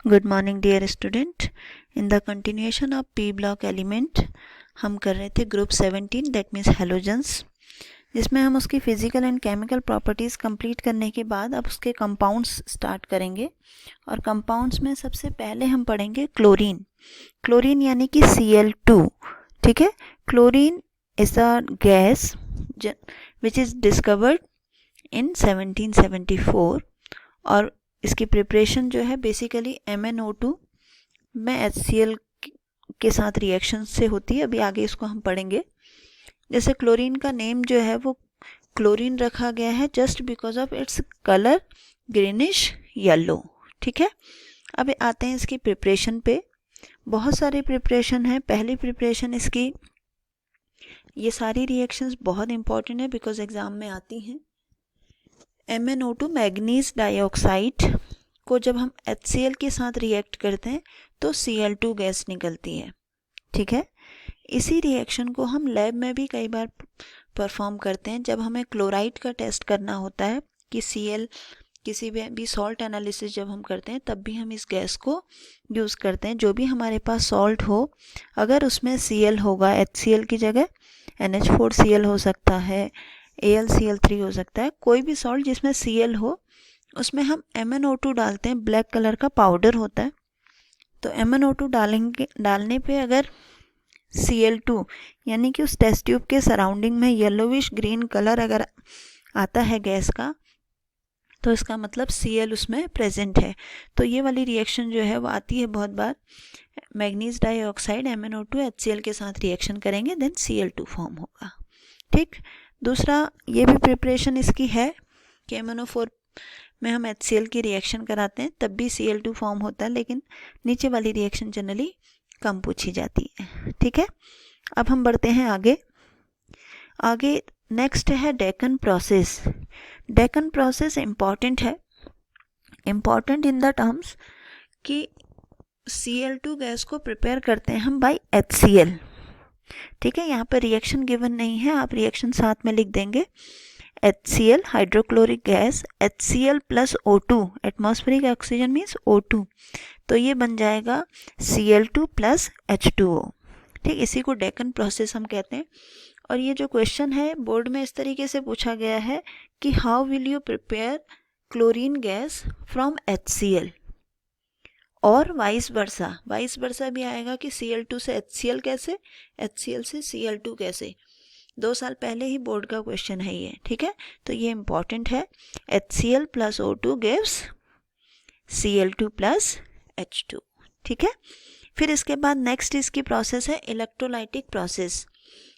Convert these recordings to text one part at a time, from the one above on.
Good morning dear student. In the continuation of P block element हम कर रहे थे ग्रुप 17 दैट मीन्स हैलोजेंस, जिसमें हम उसकी physical and chemical properties complete करने के बाद अब उसके कंपाउंड्स स्टार्ट करेंगे। और कंपाउंड्स में सबसे पहले हम पढ़ेंगे क्लोरीन। क्लोरीन यानी कि Cl2। ठीक है, chlorine is a gas which is discovered in 1774 और इसकी प्रिपरेशन जो है बेसिकली MnO2 में HCl के साथ रिएक्शन से होती है। अभी आगे इसको हम पढ़ेंगे। जैसे क्लोरीन का नेम जो है वो क्लोरीन रखा गया है just because of its colour greenish yellow. ठीक है, अब आते हैं इसकी प्रिपरेशन पे। बहुत सारी प्रिपरेशन है। पहली प्रिपरेशन इसकी, ये सारी रिएक्शंस बहुत इंपॉर्टेंट है बिकॉज एग्जाम में आती हैं। MnO2 मैग्नीज डाइऑक्साइड को जब हम HCl के साथ रिएक्ट करते हैं तो Cl2 गैस निकलती है। ठीक है, इसी रिएक्शन को हम लैब में भी कई बार परफॉर्म करते हैं जब हमें क्लोराइड का टेस्ट करना होता है कि Cl किसी भी सॉल्ट एनालिसिस जब हम करते हैं तब भी हम इस गैस को यूज़ करते हैं। जो भी हमारे पास सॉल्ट हो, अगर उसमें Cl होगा, HCl की जगह NH4Cl हो सकता है, AlCl3 हो सकता है, कोई भी सॉल्ट जिसमें Cl हो उसमें हम MnO2 डालते हैं। ब्लैक कलर का पाउडर होता है, तो MnO2 डालने पे अगर Cl2 यानी कि उस टेस्ट ट्यूब के सराउंडिंग में येलोविश ग्रीन कलर अगर आता है गैस का, तो इसका मतलब Cl उसमें प्रेजेंट है। तो ये वाली रिएक्शन जो है वो आती है बहुत बार। मैग्नीज डाइऑक्साइड MnO2 HCl के साथ रिएक्शन करेंगे, देन Cl2 फॉर्म होगा। ठीक, दूसरा ये भी प्रिपरेशन इसकी है कि MnO4 में हम HCl की रिएक्शन कराते हैं तब भी Cl2 फॉर्म होता है, लेकिन नीचे वाली रिएक्शन जनरली कम पूछी जाती है। ठीक है, अब हम बढ़ते हैं आगे नेक्स्ट है Deccan process. Deccan process important है, इम्पॉर्टेंट इन द टर्म्स कि Cl2 गैस को प्रिपेयर करते हैं हम बाय HCl। ठीक है, यहाँ पर रिएक्शन गिवन नहीं है, आप रिएक्शन साथ में लिख देंगे। HCl hydrochloric gas, HCl plus O2, atmospheric oxygen means O2, तो ये बन जाएगा Cl2 प्लस H2O। ठीक, इसी को डेकन प्रोसेस हम कहते हैं। और ये जो क्वेश्चन है बोर्ड में इस तरीके से पूछा गया है कि how will you prepare chlorine gas from HCl, और वाइस वर्सा भी आएगा कि Cl2 से HCl कैसे, HCl से Cl2 कैसे। 2 साल पहले ही बोर्ड का क्वेश्चन है ये। ठीक है, तो ये इंपॉर्टेंट है। HCl plus O2 gives Cl2 plus H2। ठीक है, फिर इसके बाद नेक्स्ट इसकी प्रोसेस है electrolytic process.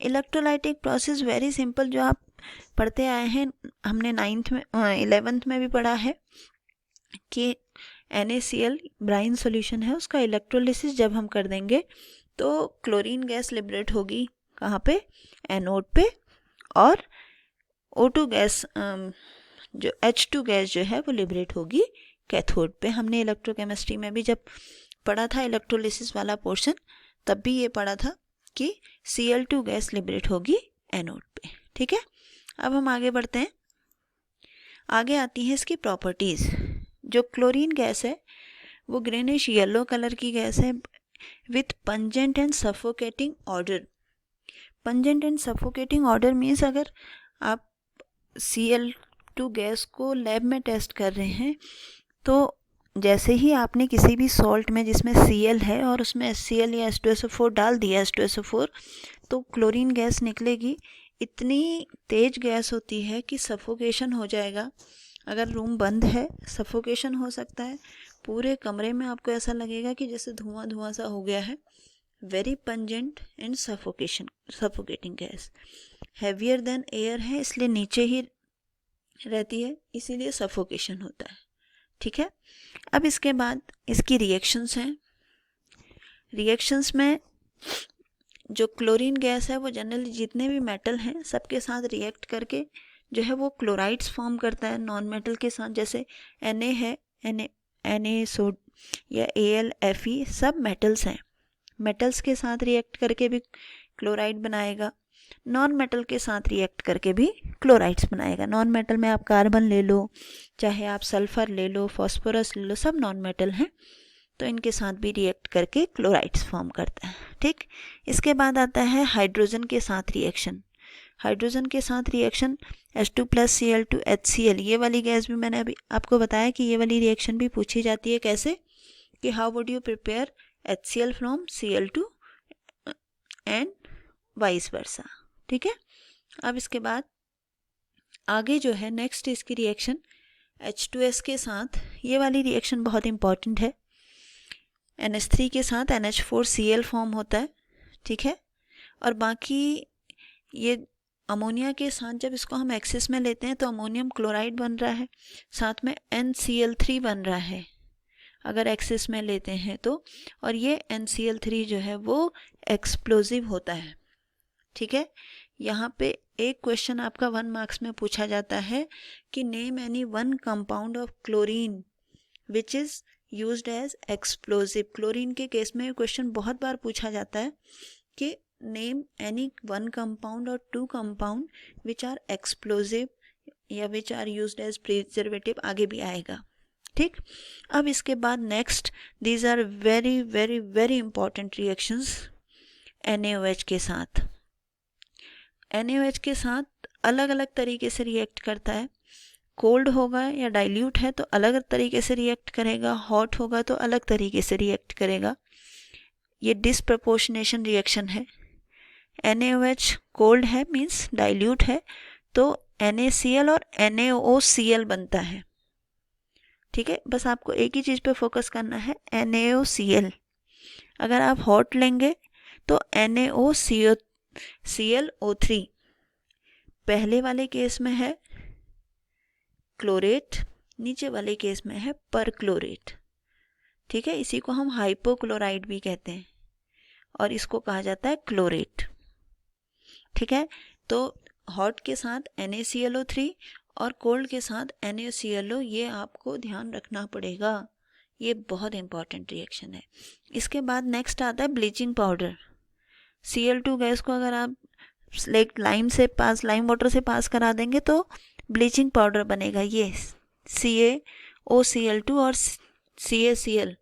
Electrolytic process very simple, जो आप पढ़ते आए हैं, हमने 11th में भी पढ़ा है कि NaCl ब्राइन सॉल्यूशन है, उसका इलेक्ट्रोलिसिस जब हम कर देंगे तो क्लोरीन गैस लिबरेट होगी कहाँ पे, एनोड पे, और O2 गैस जो H2 गैस जो है वो लिबरेट होगी कैथोड पे। हमने इलेक्ट्रोकेमिस्ट्री में भी जब पढ़ा था इलेक्ट्रोलिसिस वाला पोर्शन, तब भी ये पढ़ा था कि Cl2 गैस लिबरेट होगी एनोड पे। ठीक है, अब हम आगे बढ़ते हैं। आगे आती है इसकी प्रॉपर्टीज़। जो क्लोरीन गैस है वो ग्रेनिश येलो कलर की गैस है with pungent and suffocating order. Pungent and suffocating order means अगर आप Cl2 गैस को लैब में टेस्ट कर रहे हैं तो जैसे ही आपने किसी भी सॉल्ट में जिसमें Cl है और उसमें HCl या H2SO4 डाल दिया, H2SO4, तो क्लोरीन गैस निकलेगी। इतनी तेज गैस होती है कि सफोकेशन हो जाएगा। अगर रूम बंद है सफोकेशन हो सकता है, पूरे कमरे में आपको ऐसा लगेगा कि जैसे धुआं सा हो गया है। Very pungent and suffocating gas, heavier than air है इसलिए नीचे ही रहती है, इसीलिए सफोकेशन होता है। ठीक है, अब इसके बाद इसकी रिएक्शंस हैं। रिएक्शंस में जो क्लोरीन गैस है वो जनरली जितने भी मेटल हैं सबके साथ रिएक्ट करके जो है वो क्लोराइड्स फॉर्म करता है नॉन मेटल के साथ। जैसे Na है, Na या Al, Fe सब मेटल्स हैं, मेटल्स के साथ रिएक्ट करके भी क्लोराइड बनाएगा, नॉन मेटल के साथ रिएक्ट करके भी क्लोराइड्स बनाएगा। नॉन मेटल में आप कार्बन ले लो, चाहे आप सल्फ़र ले लो, फॉस्फोरस ले लो, सब नॉन मेटल हैं। तो इनके साथ भी रिएक्ट करके क्लोराइड्स फॉर्म करता है। ठीक, इसके बाद आता है हाइड्रोजन के साथ रिएक्शन। हाइड्रोजन के साथ रिएक्शन H2+Cl2 HCl, ये वाली गैस भी मैंने अभी आपको बताया कि ये वाली रिएक्शन भी पूछी जाती है। कैसे कि how would you prepare HCl from Cl2 and vice versa. ठीक है, अब इसके बाद आगे जो है नेक्स्ट इसकी रिएक्शन H2S के साथ, ये वाली रिएक्शन बहुत इंपॉर्टेंट है। NH3 के साथ NH4Cl फॉर्म होता है। ठीक है, और बाकी ये अमोनिया के साथ जब इसको हम एक्सेस में लेते हैं तो अमोनियम क्लोराइड बन रहा है, साथ में NCl3 बन रहा है अगर एक्सेस में लेते हैं तो, और ये NCl3 जो है वो एक्सप्लोजिव होता है। ठीक है, यहाँ पे एक क्वेश्चन आपका 1 मार्क्स में पूछा जाता है कि name any one compound of chlorine which is used as explosive. Chlorine के केस में क्वेश्चन बहुत बार पूछा जाता है कि नेम एनी वन कंपाउंड और 2 कंपाउंड विच आर एक्सप्लोजिव या which are used as preservative, आगे भी आएगा। ठीक, अब इसके बाद next, these are very very very important reactions NaOH के साथ। NaOH के साथ अलग अलग तरीके से रिएक्ट करता है। कोल्ड होगा या डाइल्यूट है तो अलग तरीके से रिएक्ट करेगा, हॉट होगा तो अलग तरीके से रिएक्ट करेगा। ये डिसप्रपोर्शनेशन रिएक्शन है। NaOH कोल्ड है मीन्स डाइल्यूट है तो NaCl और NaOCl बनता है। ठीक है, बस आपको एक ही चीज़ पे फोकस करना है, NaOCl। अगर आप हॉट लेंगे तो NaOClO3, पहले वाले केस में है क्लोरेट, नीचे वाले केस में है परक्लोरेट। ठीक है, इसी को हम हाइपोक्लोराइड भी कहते हैं और इसको कहा जाता है क्लोरेट। ठीक है, तो हॉट के साथ NaClO3 और कोल्ड के साथ NaClO, ये आपको ध्यान रखना पड़ेगा, ये बहुत इंपॉर्टेंट रिएक्शन है। इसके बाद नेक्स्ट आता है ब्लीचिंग पाउडर। Cl2 गैस को अगर आप लाइम वाटर से पास करा देंगे तो ब्लीचिंग पाउडर बनेगा। ये CaOCl2 और CaCl,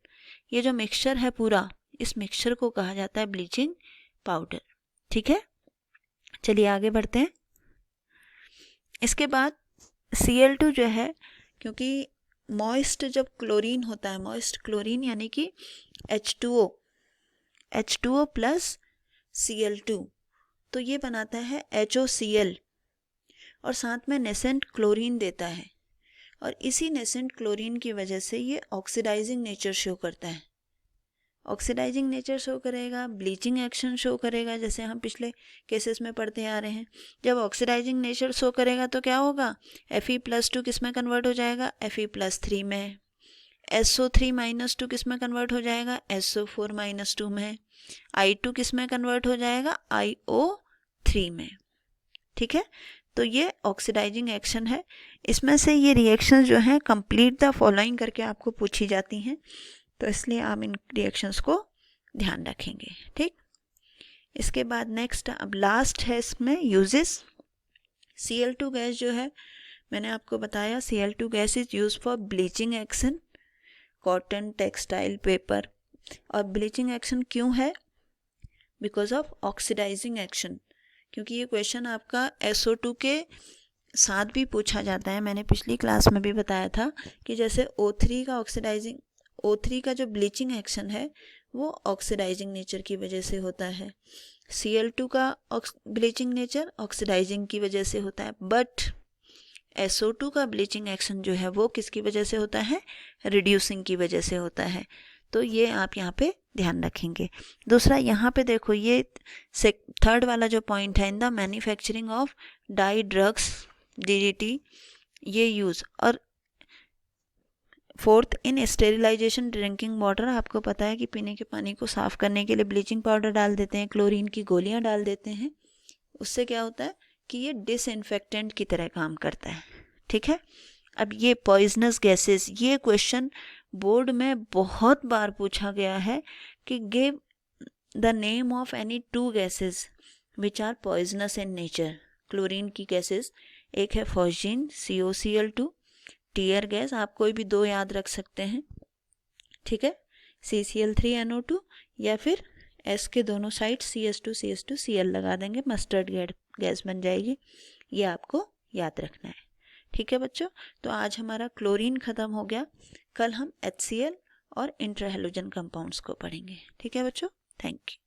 ये जो मिक्सचर है पूरा, इस मिक्सचर को कहा जाता है ब्लीचिंग पाउडर। ठीक है, चलिए आगे बढ़ते हैं। इसके बाद Cl2 जो है, क्योंकि मॉइस्ट जब क्लोरीन होता है, मॉइस्ट क्लोरीन यानी कि H2O प्लस Cl2, तो ये बनाता है HOCl और साथ में नेसेंट क्लोरीन देता है, और इसी नेसेंट क्लोरीन की वजह से ये ऑक्सीडाइजिंग नेचर शो करता है। ऑक्सीडाइजिंग नेचर शो करेगा, ब्लीचिंग एक्शन शो करेगा, जैसे हम पिछले केसेस में पढ़ते आ रहे हैं। जब ऑक्सीडाइजिंग नेचर शो करेगा तो क्या होगा, Fe+2 किस में कन्वर्ट हो जाएगा, Fe+3 में। SO3-2 किस में कन्वर्ट हो जाएगा, SO4-2 में। I2 किस में कन्वर्ट हो जाएगा, IO3 में। ठीक है, तो ये ऑक्सीडाइजिंग एक्शन है। इसमें से ये रिएक्शन जो हैं कंप्लीट द फॉलोइंग करके आपको पूछी जाती हैं, तो इसलिए आप इन रिएक्शंस को ध्यान रखेंगे। ठीक, इसके बाद नेक्स्ट, अब लास्ट है इसमें यूजेस। Cl2 गैस जो है, मैंने आपको बताया Cl2 gas is use for bleaching action, cotton, textile, paper. और ब्लीचिंग एक्शन क्यों है, बिकॉज ऑफ ऑक्सीडाइजिंग एक्शन, क्योंकि ये क्वेश्चन आपका SO2 के साथ भी पूछा जाता है। मैंने पिछली क्लास में भी बताया था कि जैसे O3 का जो ब्लीचिंग एक्शन है वो ऑक्सीडाइजिंग नेचर की वजह से होता है। Cl2 का ब्लीचिंग नेचर ऑक्सीडाइजिंग की वजह से होता है, बट SO2 का ब्लीचिंग एक्शन जो है वो किसकी वजह से होता है, रिड्यूसिंग की वजह से होता है। तो ये आप यहाँ पे ध्यान रखेंगे। दूसरा यहाँ पे देखो, ये थर्ड वाला जो पॉइंट है, in the manufacturing of dye drugs DDT ये यूज़, और fourth in sterilisation drinking water. आपको पता है कि पीने के पानी को साफ़ करने के लिए ब्लीचिंग पाउडर डाल देते हैं, क्लोरीन की गोलियां डाल देते हैं, उससे क्या होता है कि ये डिसइंफेक्टेंट की तरह काम करता है। ठीक है, अब ये पॉइजनस गैसेस, ये क्वेश्चन बोर्ड में बहुत बार पूछा गया है कि give the name of any 2 gases which are poisonous in nature. Chlorine की गैसेस, एक है फॉस्जीन COCl2, टीयर गैस, आप कोई भी 2 याद रख सकते हैं। ठीक है, CCl3NO2 या फिर S के दोनों साइड CS2CS2Cl लगा देंगे, मस्टर्ड गैस बन जाएगी। ये आपको याद रखना है। ठीक है बच्चों, तो आज हमारा क्लोरीन ख़त्म हो गया। कल हम HCl और इंट्राहेलोजन कंपाउंड्स को पढ़ेंगे। ठीक है बच्चों, थैंक यू।